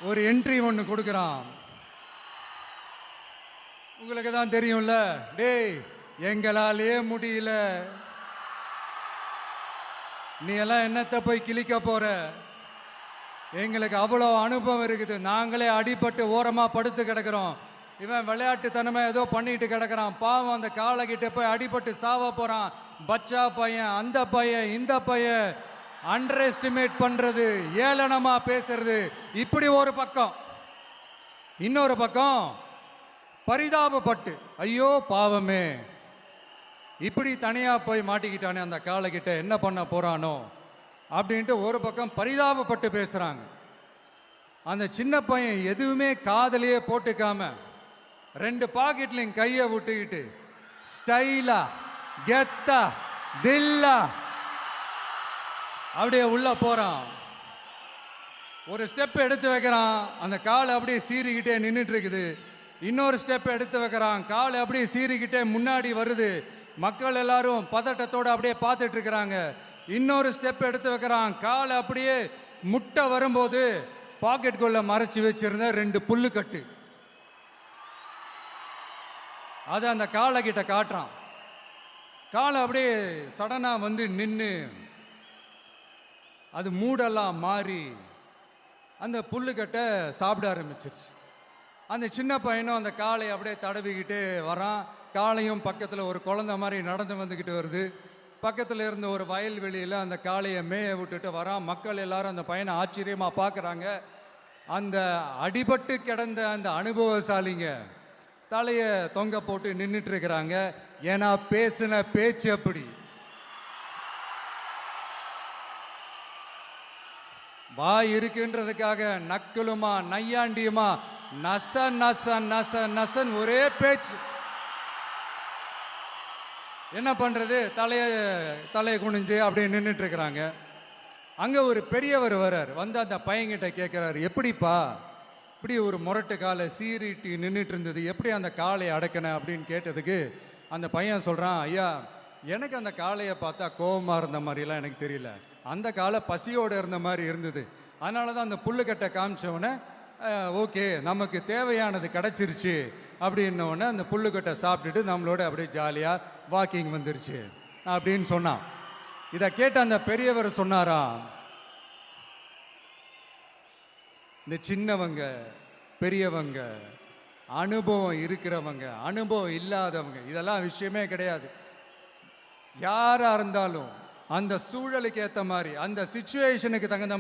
ஒரு என்ட்ரி ஒன்று கொடுக்குறான். உங்களுக்கு தான் தெரியும்ல, டேய் எங்களாலே முடியல, நீ எல்லாம் என்னத்தை போய் கிழிக்க போற, எங்களுக்கு அவ்வளோ அனுபவம் இருக்குது, நாங்களே அடிபட்டு ஓரமாக படுத்து கிடக்கிறோம், இவன் விளையாட்டுத்தனமா ஏதோ பண்ணிட்டு கிடக்கிறான், பாவம் அந்த காளைகிட்ட போய் அடிபட்டு சாவ போறான், பச்சா பையன், அந்த பையன், இந்த பையன், அண்டர் எஸ்டிமேட் பண்றது, ஏளனமா பேசுறது, இப்படி ஒரு பக்கம். இன்னொரு பக்கம் பரிதாபப்பட்டு, ஐயோ பாவமே, இப்படி தனியா போய் மாட்டிக்கிட்டானே அந்த காளைகிட்ட, என்ன பண்ண போறானோ அப்படின்ட்டு ஒரு பக்கம் பரிதாபப்பட்டு பேசுறாங்க. அந்த சின்ன பையன் எதுவுமே காதலையே போட்டுக்காம 2 பாக்கெட்லையும் கையை விட்டுக்கிட்டு ஸ்டைலா கெத்தா தில்லா அப்படியே உள்ள போறான். ஒரு ஸ்டெப் எடுத்து வைக்கிறான், அந்த காலை அப்படியே சீறிக்கிட்டே நின்றுட்டு இருக்குது. இன்னொரு ஸ்டெப் எடுத்து வைக்கிறான், காலை அப்படியே சீறிக்கிட்டே முன்னாடி வருது. மக்கள் எல்லாரும் பதட்டத்தோடு அப்படியே பார்த்துட்டு இருக்கிறாங்க. இன்னொரு ஸ்டெப் எடுத்து வைக்கிறான், காலை அப்படியே முட்டை வரும்போது பாக்கெட்டுக்குள்ள மறைச்சி வச்சிருந்த 2 புல்லுக்கட்டு அதை அந்த காலை கிட்ட காட்டுறான். காலை அப்படியே சடனா வந்து நின்று அது மூடெல்லாம் மாறி அந்த புல்லுக்கட்டை சாப்பிட ஆரம்பிச்சிருச்சு. அந்த சின்ன பையனும் அந்த காளையை அப்படியே தடவிக்கிட்டு வரான். காளையும் பக்கத்தில் ஒரு குழந்தை மாதிரி நடந்து வந்துக்கிட்டு வருது. பக்கத்தில் இருந்த ஒரு வயல்வெளியில் அந்த காளையை மேய விட்டுட்டு வரான். மக்கள் எல்லாரும் அந்த பையனை ஆச்சரியமாக பார்க்குறாங்க. அந்த அடிபட்டு கிடந்த அந்த அனுபவசாலிங்க தலையை தொங்க போட்டு நின்றுட்டு இருக்கிறாங்க. ஏன்னா பேசின பேச்சு அப்படி. வாய் இருக்குன்றதுக்காக நக்கலுமா நையாண்டியுமா நச நச நச நசன் ஒரே பேச்சு. என்ன பண்றது, தலையை குனிஞ்சு அப்படியே நின்றுட்டு இருக்கிறாங்க. அங்க ஒரு பெரியவர் வர்றார். வந்து அந்த பையன்கிட்ட கேட்கிறாரு, எப்படிப்பா இப்படி ஒரு முரட்டு காலை சீறிட்டு நின்றுட்டு இருந்தது, எப்படி அந்த காளையை அடக்கின அப்படின்னு கேட்டதுக்கு அந்த பையன் சொல்றான், ஐயா எனக்கு அந்த காளையை பார்த்தா கோபமாக இருந்த மாதிரிலாம் எனக்கு தெரியல, அந்த காலை பசியோடு இருந்த மாதிரி இருந்தது, அதனால தான் அந்த புல்லுக்கட்டை காமிச்சவொடனே ஓகே நமக்கு தேவையானது கிடச்சிருச்சு அப்படின்னோடனே அந்த புல்லுக்கட்டை சாப்பிட்டுட்டு நம்மளோட அப்படியே ஜாலியாக வாக்கிங் வந்துருச்சு அப்படின்னு சொன்னான். இதை கேட்ட அந்த பெரியவர் சொன்னாராம், இந்த சின்னவங்க பெரியவங்க அனுபவம் இருக்கிறவங்க அனுபவம் இல்லாதவங்க இதெல்லாம் விஷயமே கிடையாது. யாரா இருந்தாலும் அந்த சூழலுக்கு ஏற்ற மாதிரி அந்த சிச்சுவேஷனுக்கு தகுந்த மாதிரி